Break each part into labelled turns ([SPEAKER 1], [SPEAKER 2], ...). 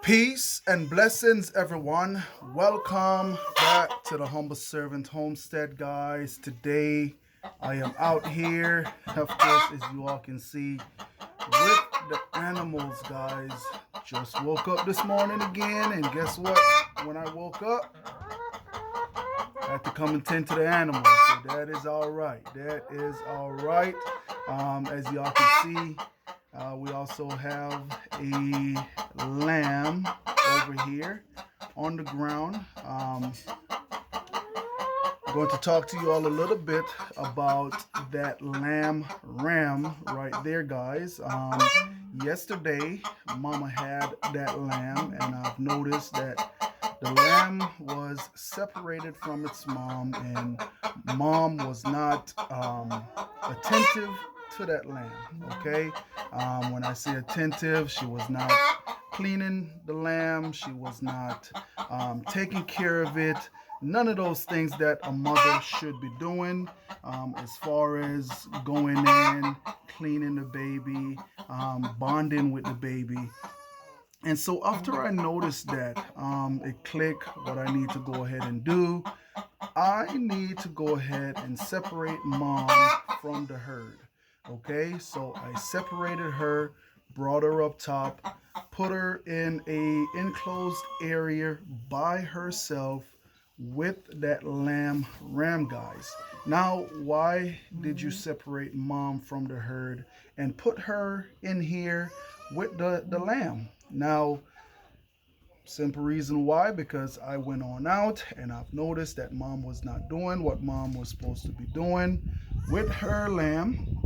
[SPEAKER 1] Peace and blessings, everyone. Welcome back to the Humble Servant Homestead, guys. Today, I am out here, of course, as you all can see, with the animals, guys. Just woke up this morning again, and guess what? When I woke up, I had to come and tend to the animals. So that is all right. That is all right. As y'all can see, we also have a lamb over here on the ground. I'm going to talk to you all a little bit about that lamb ram right there, guys. Yesterday, Mama had that lamb, and I've noticed that the lamb was separated from its mom, and mom was not attentive to that lamb. Okay, when I say attentive, she was not cleaning the lamb, she was not taking care of it. None of those things that a mother should be doing, as far as going in, cleaning the baby, bonding with the baby. And so after I noticed that, it clicked what I need to go ahead and do. I need to go ahead and separate mom from the herd. Okay, so I separated her, brought her up top, put her in a enclosed area by herself with that ram, guys. Now, why did you separate mom from the herd and put her in here with the lamb? Now, simple reason why, because I went on out and I've noticed that mom was not doing what mom was supposed to be doing with her lamb.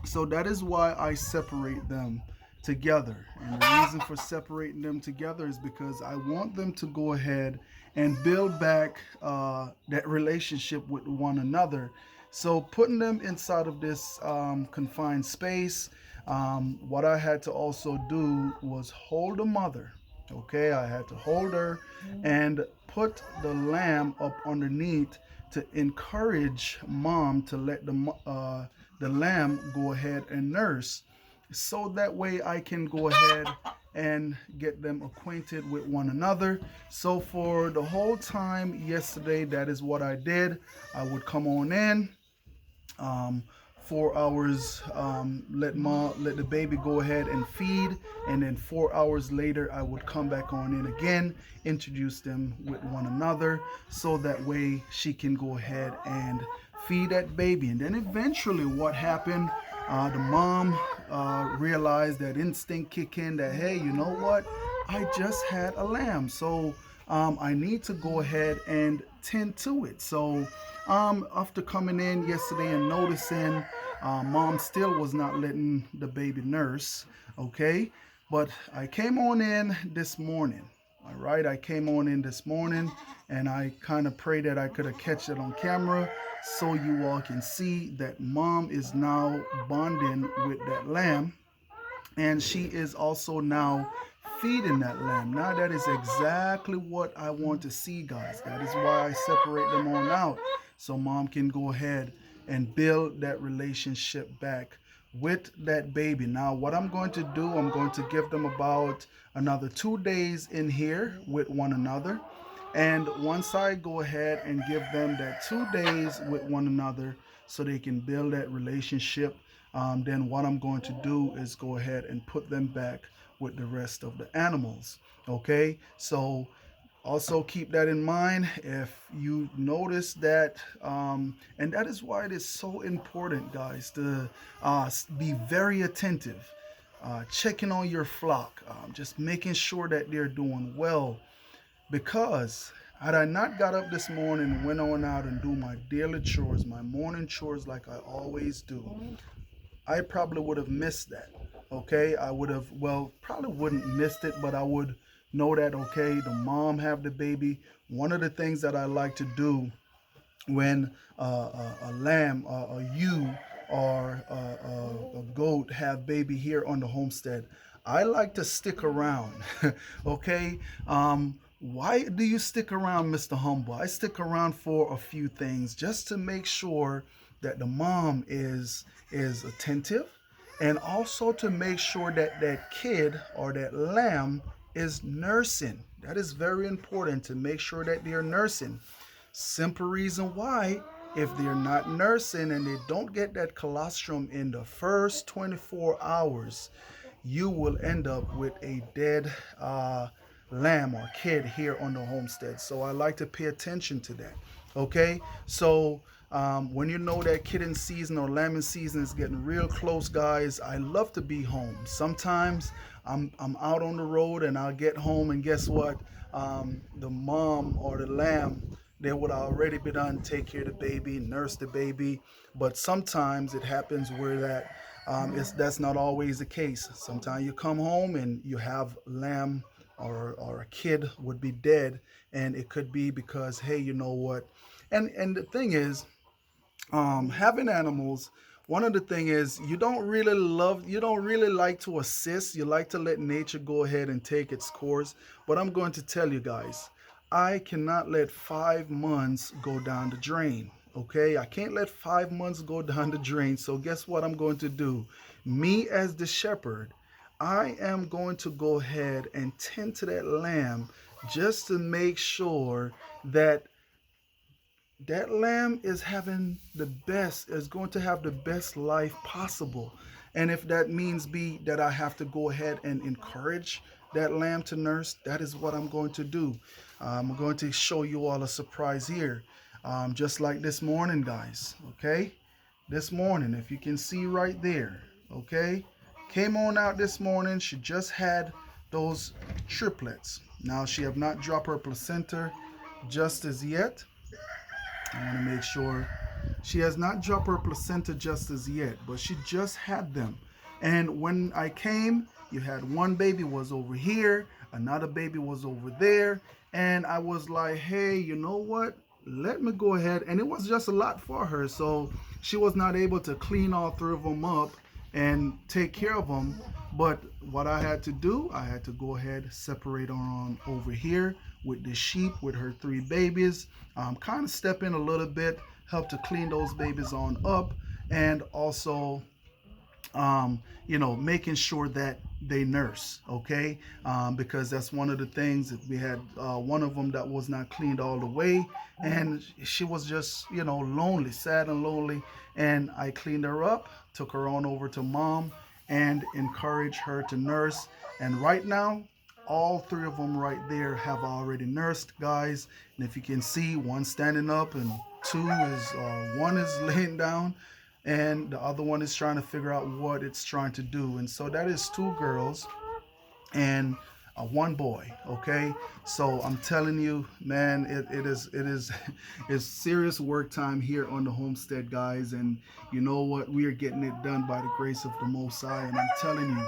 [SPEAKER 1] So that is why I separate them together. And the reason for separating them together is because I want them to go ahead and build back that relationship with one another. So putting them inside of this confined space, what I had to also do was hold the mother. Okay, I had to hold her and put the lamb up underneath to encourage mom to let the lamb go ahead and nurse, so that way I can go ahead and get them acquainted with one another. So for the whole time yesterday, that is what I did. I would come on in, um, 4 hours, let the baby go ahead and feed, and then 4 hours later I would come back on in again, introduce them with one another, so that way she can go ahead and feed that baby. And then eventually what happened, the mom realized that instinct kick in, that hey, you know what, I just had a lamb, so I need to go ahead and tend to it. So after coming in yesterday and noticing mom still was not letting the baby nurse, okay, but I came on in this morning. All right, I came on in this morning, and I kind of prayed that I could have catch it on camera, so you all can see that mom is now bonding with that lamb, and she is also now feeding that lamb. Now that is exactly what I want to see, guys. That is why I separate them on out, so mom can go ahead and build that relationship back with that baby. Now what I'm going to do, I'm going to give them about another 2 days in here with one another. And once I go ahead and give them that 2 days with one another so they can build that relationship, then what I'm going to do is go ahead and put them back with the rest of the animals. Okay, so also keep that in mind if you notice that, and that is why it is so important, guys, to be very attentive, checking on your flock, just making sure that they're doing well. Because had I not got up this morning and went on out and do my daily chores, my morning chores like I always do, I probably would have missed that. Okay, I would have, well, probably wouldn't missed it, but I would know that, okay, the mom have the baby. One of the things that I like to do when a lamb, a ewe, or a goat have baby here on the homestead, I like to stick around. Okay, why do you stick around, Mr. Humble? I stick around for a few things, just to make sure that the mom is attentive, and also to make sure that that kid or that lamb is nursing. That is very important, to make sure that they're nursing. Simple reason why, if they're not nursing and they don't get that colostrum in the first 24 hours, you will end up with a dead lamb or kid here on the homestead. So I like to pay attention to that. Okay, so when you know that kitten season or lambing season is getting real close, guys, I love to be home. Sometimes I'm out on the road and I'll get home, and guess what? The mom or the lamb, they would already be done take care of the baby, nurse the baby. But sometimes it happens where that's not always the case. Sometimes you come home and you have lamb or a kid would be dead, and it could be because, hey, you know what? And the thing is, having animals, one of the thing is, you don't really like to assist. You like to let nature go ahead and take its course. But I'm going to tell you guys, I cannot let 5 months go down the drain. Okay, I can't let 5 months go down the drain. So guess what I'm going to do? Me as the shepherd, I am going to go ahead and tend to that lamb, just to make sure that that lamb is going to have the best life possible. And if that means be that I have to go ahead and encourage that lamb to nurse, that is what I'm going to do. I'm going to show you all a surprise here. Just like this morning, guys. Okay, this morning, if you can see right there. Okay, came on out this morning. She just had those triplets. Now she have not dropped her placenta just as yet. I want to make sure she has not dropped her placenta just as yet, but she just had them. And when I came, you had one baby was over here, another baby was over there, and I was like, hey, you know what? Let me go ahead. And it was just a lot for her, so she was not able to clean all three of them up and take care of them. But what I had to do, I had to go ahead, separate on over here with the sheep with her three babies, kind of step in a little bit, help to clean those babies on up, and also making sure that they nurse, okay? Because that's one of the things that we had, one of them that was not cleaned all the way, and she was just, lonely, sad and lonely. And I cleaned her up, took her on over to mom, and encouraged her to nurse. And right now, all three of them right there have already nursed, guys. And if you can see, one standing up and one is laying down, and the other one is trying to figure out what it's trying to do. And so that is two girls and one boy. Okay, so I'm telling you, man, it is it's serious work time here on the homestead, guys. And you know what? We are getting it done by the grace of the Most High. And I'm telling you,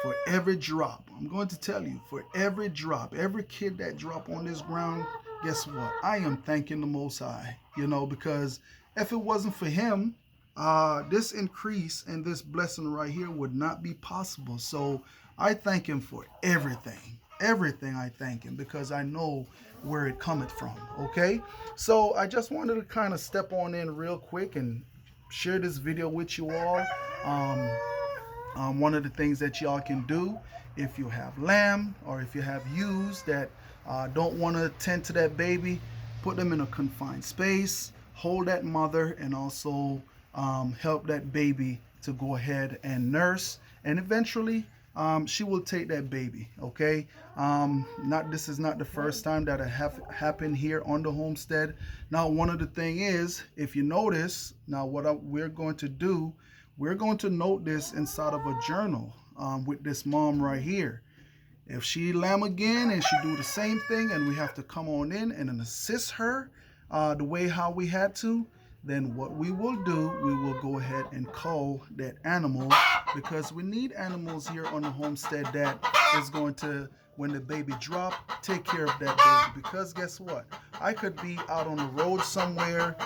[SPEAKER 1] for every drop, I'm going to tell you, for every drop, every kid that drop on this ground, guess what? I am thanking the Most High, because if it wasn't for him, this increase and this blessing right here would not be possible. So I thank him for everything. Everything I thank him, because I know where it cometh from. Okay, so I just wanted to kind of step on in real quick and share this video with you all. One of the things that y'all can do, if you have lamb or if you have ewes that don't want to tend to that baby, put them in a confined space, hold that mother, and also help that baby to go ahead and nurse, and eventually she will take that baby. Okay, this is not the first time that it have happened here on the homestead. Now, one of the thing is, if you notice, now we're going to do, we're going to note this inside of a journal with this mom right here. If she lamb again and she do the same thing, and we have to come on in and assist her the way how we had to, then what we will do, we will go ahead and cull that animal, because we need animals here on the homestead that is going to, when the baby drop, take care of that baby. Because guess what? I could be out on the road somewhere,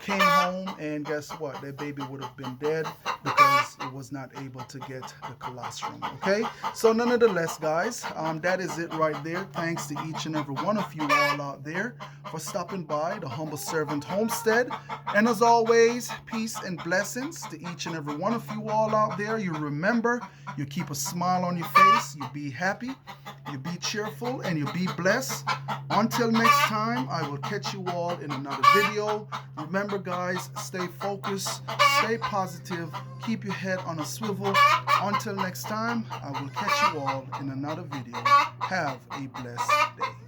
[SPEAKER 1] came home, and guess what? That baby would have been dead because it was not able to get the colostrum. Okay, so nonetheless, guys, that is it right there. Thanks to each and every one of you all out there for stopping by the Humble Servant Homestead. And as always, peace and blessings to each and every one of you all out there. You remember, you keep a smile on your face, you be happy, you be cheerful, and you be blessed. Until next time, I will catch you all in another video. Remember, guys, stay focused, stay positive, keep your head on a swivel. Until next time, I will catch you all in another video. Have a blessed day.